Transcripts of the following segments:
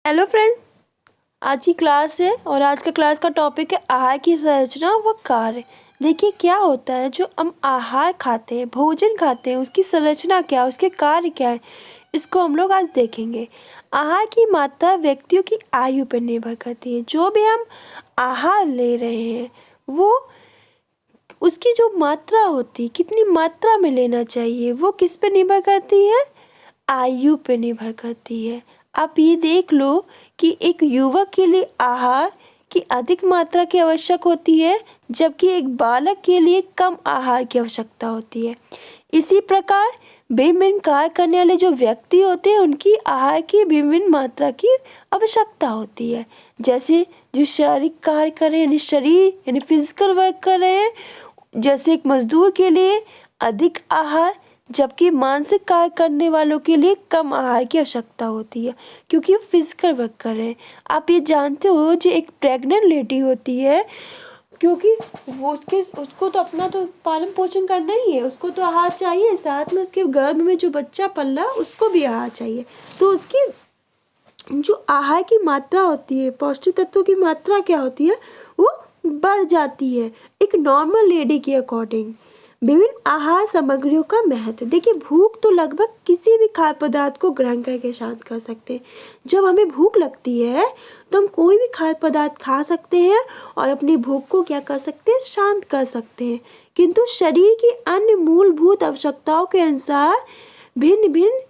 Hello friends, आज की class है और आज का क्लास का टॉपिक है आहार की संरचना व कार्य। देखिए क्या होता है, जो हम आहार खाते हैं, भोजन खाते हैं, उसकी संरचना क्या है, उसके कार्य क्या है, इसको हम लोग आज देखेंगे। आहार की मात्रा व्यक्तियों की आयु पर निर्भर करती है। जो भी हम आहार ले रहे हैं वो उसकी जो मात्रा होती है, कितनी मात्रा में लेना चाहिए, वो किस पे निर्भर करती है? आयु पे निर्भर करती है। आप ये देख लो कि एक युवक के लिए आहार की अधिक मात्रा की आवश्यक होती है, जबकि एक बालक के लिए कम आहार की आवश्यकता होती है। इसी प्रकार भिन्न भिन्न कार्य करने वाले जो व्यक्ति होते हैं, उनकी आहार की भिन्न भिन्न मात्रा की आवश्यकता होती है। जैसे जो शारीरिक कार्य कर रहे हैं, यानी शरीर यानी फिजिकल वर्क कर रहे हैं, जैसे एक मजदूर के लिए अधिक आहार, जबकि मानसिक कार्य करने वालों के लिए कम आहार की आवश्यकता होती है, क्योंकि वो फिजिकल वर्क कर रहे हैं। आप ये जानते हो, जो एक प्रेग्नेंट लेडी होती है, क्योंकि वो उसको तो अपना तो पालन पोषण करना ही है, उसको तो आहार चाहिए, साथ में उसके गर्भ में जो बच्चा पल रहा उसको भी आहार चाहिए। तो उसकी जो आहार की मात्रा होती है, पौष्टिक तत्वों की मात्रा क्या होती है, वो बढ़ जाती है एक नॉर्मल लेडी के अकॉर्डिंग। विभिन्न आहार सामग्रियों का महत्व। देखिए, भूख तो लगभग किसी भी खाद्य पदार्थ को ग्रहण करके शांत कर सकते हैं। जब हमें भूख लगती है तो हम कोई भी खाद्य पदार्थ खा सकते हैं और अपनी भूख को क्या कर सकते हैं, शांत कर सकते हैं। किंतु शरीर की अन्य मूलभूत आवश्यकताओं के अनुसार भिन्न भिन्न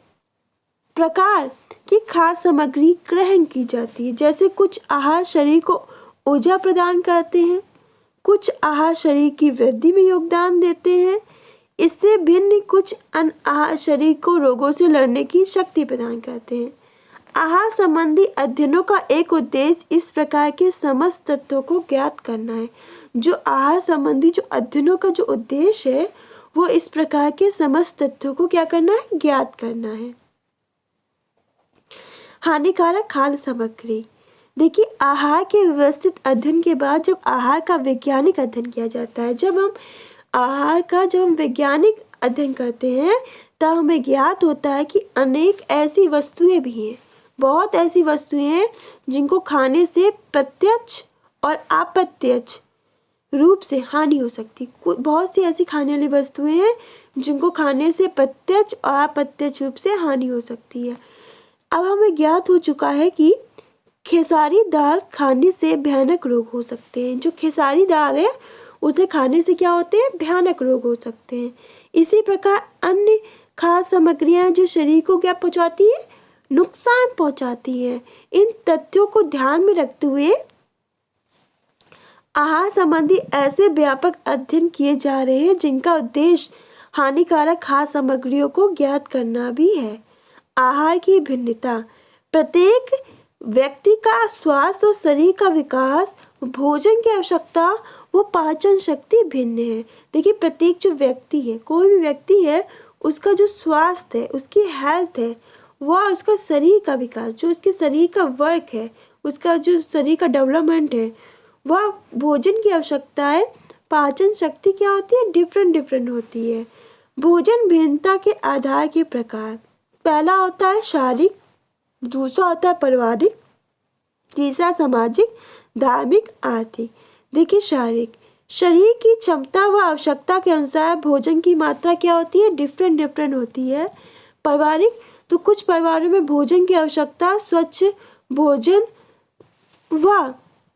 प्रकार की खाद्य सामग्री ग्रहण की जाती है। जैसे कुछ आहार शरीर को ऊर्जा प्रदान करते हैं, कुछ आहार शरीर की वृद्धि में योगदान देते हैं। इससे भिन्न कुछ अन्य आहार शरीर को रोगों से लड़ने की शक्ति प्रदान करते हैं। आहार संबंधी अध्ययनों का एक उद्देश्य इस प्रकार के समस्त तत्वों को ज्ञात करना है। जो आहार संबंधी जो अध्ययनों का जो उद्देश्य है, वो इस प्रकार के समस्त तत्वों को क्या करना है, ज्ञात करना है। हानिकारक खाद्य सामग्री। देखिए, आहार के व्यवस्थित अध्ययन के बाद जब आहार का वैज्ञानिक अध्ययन किया जाता है, जब हम वैज्ञानिक अध्ययन करते हैं, तब हमें ज्ञात होता है कि अनेक ऐसी वस्तुएं भी हैं, बहुत ऐसी वस्तुएं हैं जिनको खाने से प्रत्यक्ष और अप्रत्यक्ष रूप से हानि हो सकती। बहुत सी ऐसी खाने वाली वस्तुएं हैं जिनको खाने से प्रत्यक्ष और अप्रत्यक्ष रूप से हानि हो सकती है। अब हमें ज्ञात हो चुका है कि खेसारी दाल खाने से भयानक रोग हो सकते हैं। जो खेसारी दाल है, उसे खाने से क्या होते हैं, भयानक रोग हो सकते हैं। इसी प्रकार अन्य खाद्य सामग्रियां जो शरीर को क्या पहुंचाती है, नुकसान पहुंचाती हैं। इन तथ्यों को ध्यान में रखते हुए आहार संबंधी ऐसे व्यापक अध्ययन किए जा रहे हैं जिनका उद्देश्य हानिकारक खाद्य सामग्रियों को ज्ञात करना भी है। आहार की भिन्नता। प्रत्येक व्यक्ति का स्वास्थ्य और शरीर का विकास, भोजन की आवश्यकता वो पाचन शक्ति भिन्न है। देखिए, प्रत्येक जो व्यक्ति है, कोई भी व्यक्ति है, उसका जो स्वास्थ्य है, उसकी हेल्थ है, वह उसका शरीर का विकास, जो उसके शरीर का वर्क है, उसका जो शरीर का डेवलपमेंट है, वह भोजन की आवश्यकता है। पाचन शक्ति क्या होती है, डिफरेंट होती है। भोजन भिन्नता के आधार के प्रकार। पहला होता है शारीरिक, दूसरा होता है पारिवारिक, तीसरा सामाजिक, धार्मिक, आर्थिक। देखिए, शारीरिक, शरीर की क्षमता व आवश्यकता के अनुसार भोजन की मात्रा क्या होती है, डिफरेंट होती है। पारिवारिक, तो कुछ परिवारों में भोजन की आवश्यकता स्वच्छ भोजन व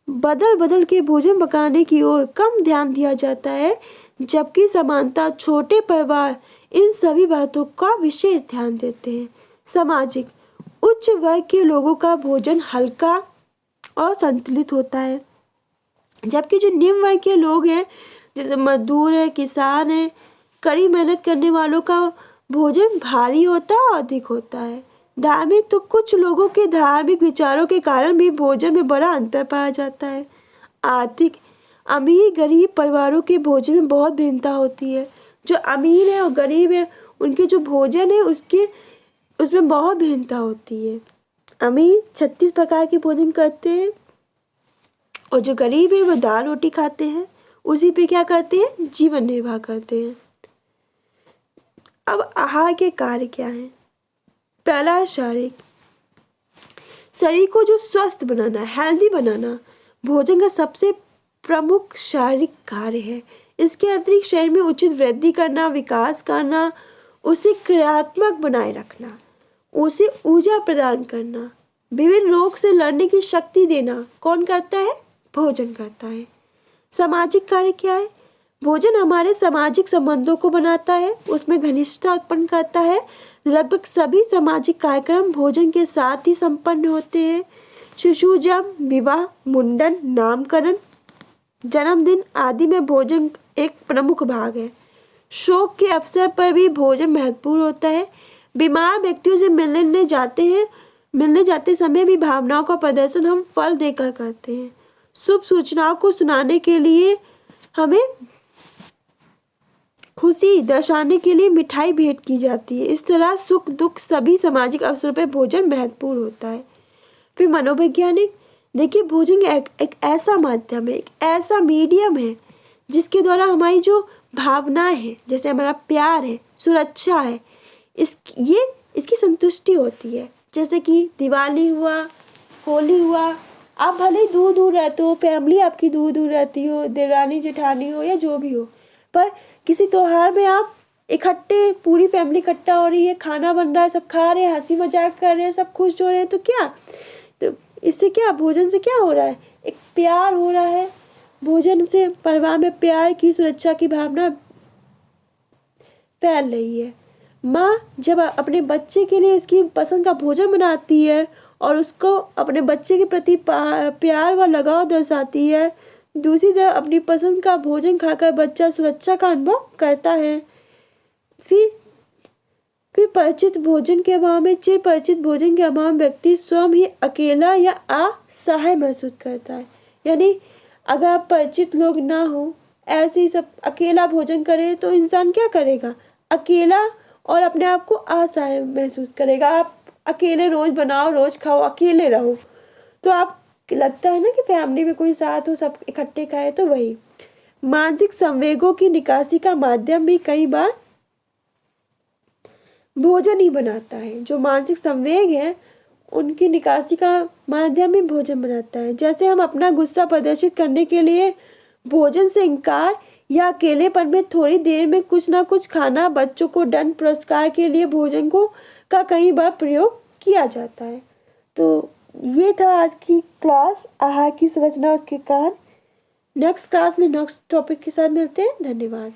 बदल के भोजन पकाने की ओर कम ध्यान दिया जाता है, जबकि समानता छोटे परिवार इन सभी बातों का विशेष ध्यान देते हैं। सामाजिक, उच्च वर्ग के लोगों का भोजन हल्का और संतुलित होता है, जबकि जो निम्न वर्ग के लोग हैं, जैसे मजदूर है, किसान है, कड़ी मेहनत करने वालों का भोजन भारी होता है और अधिक होता है। धार्मिक, तो कुछ लोगों के धार्मिक विचारों के कारण भी भोजन में बड़ा अंतर पाया जाता है। आर्थिक, अमीर गरीब परिवारों के भोजन में बहुत भिन्नता होती है। जो अमीर है और गरीब है, उनके जो भोजन है उसमें बहुत भिन्नता होती है। अमीर 36 प्रकार के भोजन करते हैं और जो गरीब है वो दाल रोटी खाते हैं, उसी पे क्या करते हैं, जीवन निर्वाह करते हैं। अब आहार के कार्य क्या हैं? पहला है शारीरिक। शरीर को जो स्वस्थ बनाना, हेल्दी बनाना भोजन का सबसे प्रमुख शारीरिक कार्य है। इसके अतिरिक्त शरीर में उचित वृद्धि करना, विकास करना, उसे क्रियात्मक बनाए रखना, उसे ऊर्जा प्रदान करना, विभिन्न रोग से लड़ने की शक्ति देना कौन करता है? भोजन करता है। सामाजिक कार्य क्या है? भोजन हमारे सामाजिक संबंधों को बनाता है, उसमें घनिष्ठता उत्पन्न करता है। लगभग सभी सामाजिक कार्यक्रम भोजन के साथ ही संपन्न होते हैं। शिशु जन्म, विवाह, मुंडन, नामकरण, जन्मदिन आदि में भोजन एक प्रमुख भाग है। शोक के अवसर पर भी भोजन महत्वपूर्ण होता है। बीमार व्यक्तियों से मिलने जाते समय भी भावनाओं का प्रदर्शन हम फल देकर करते हैं। शुभ सूचनाओं को सुनाने के लिए हमें खुशी दर्शाने के लिए मिठाई भेंट की जाती है। इस तरह सुख दुख सभी सामाजिक अवसरों पर भोजन महत्वपूर्ण होता है। फिर मनोवैज्ञानिक, देखिए भोजन एक ऐसा माध्यम है, एक ऐसा मीडियम है जिसके द्वारा हमारी जो भावनाएं हैं, जैसे हमारा प्यार है, सुरक्षा है, इसकी संतुष्टि होती है। जैसे कि दिवाली हुआ, होली हुआ, आप भले ही दूर दूर रहते हो, फैमिली आपकी दूर दूर रहती हो, देवरानी जेठानी हो या जो भी हो, पर किसी त्योहार में आप इकट्ठे, पूरी फैमिली इकट्ठा हो रही है, खाना बन रहा है, सब खा रहे हैं, हंसी मजाक कर रहे हैं, सब खुश हो रहे हैं, तो इससे क्या, भोजन से क्या हो रहा है? एक प्यार हो रहा है। भोजन से परिवार में प्यार की, सुरक्षा की भावना फैल रही है। माँ जब अपने बच्चे के लिए उसकी पसंद का भोजन बनाती है और उसको अपने बच्चे के प्रति प्यार व लगाव दर्शाती है, दूसरी तरफ अपनी पसंद का भोजन खाकर बच्चा सुरक्षा का अनुभव करता है। फिर परिचित भोजन के अभाव में, चिर परिचित भोजन के अभाव में व्यक्ति स्वयं ही अकेला या असहाय महसूस करता है। यानी अगर आप परिचित लोग ना हो, ऐसे ही सब अकेला भोजन करे तो इंसान क्या करेगा? अकेला और अपने आप को असहाय महसूस करेगा। आप अकेले रोज बनाओ, रोज खाओ, अकेले रहो, तो आप लगता है ना कि फैमिली में कोई साथ हो, सब इकट्ठे खाए। तो वही मानसिक संवेगों की निकासी का माध्यम भी कई बार भोजन ही बनाता है। जो मानसिक संवेग है उनकी निकासी का माध्यम ही भोजन बनाता है। जैसे हम अपना गुस्सा प्रदर्शित करने के लिए भोजन से इंकार या अकेलेपन में थोड़ी देर में कुछ ना कुछ खाना, बच्चों को दंड पुरस्कार के लिए भोजन का कई बार प्रयोग किया जाता है। तो ये था आज की क्लास, आहार की संरचना, उसके कारण। नेक्स्ट क्लास में नेक्स्ट टॉपिक के साथ मिलते हैं। धन्यवाद।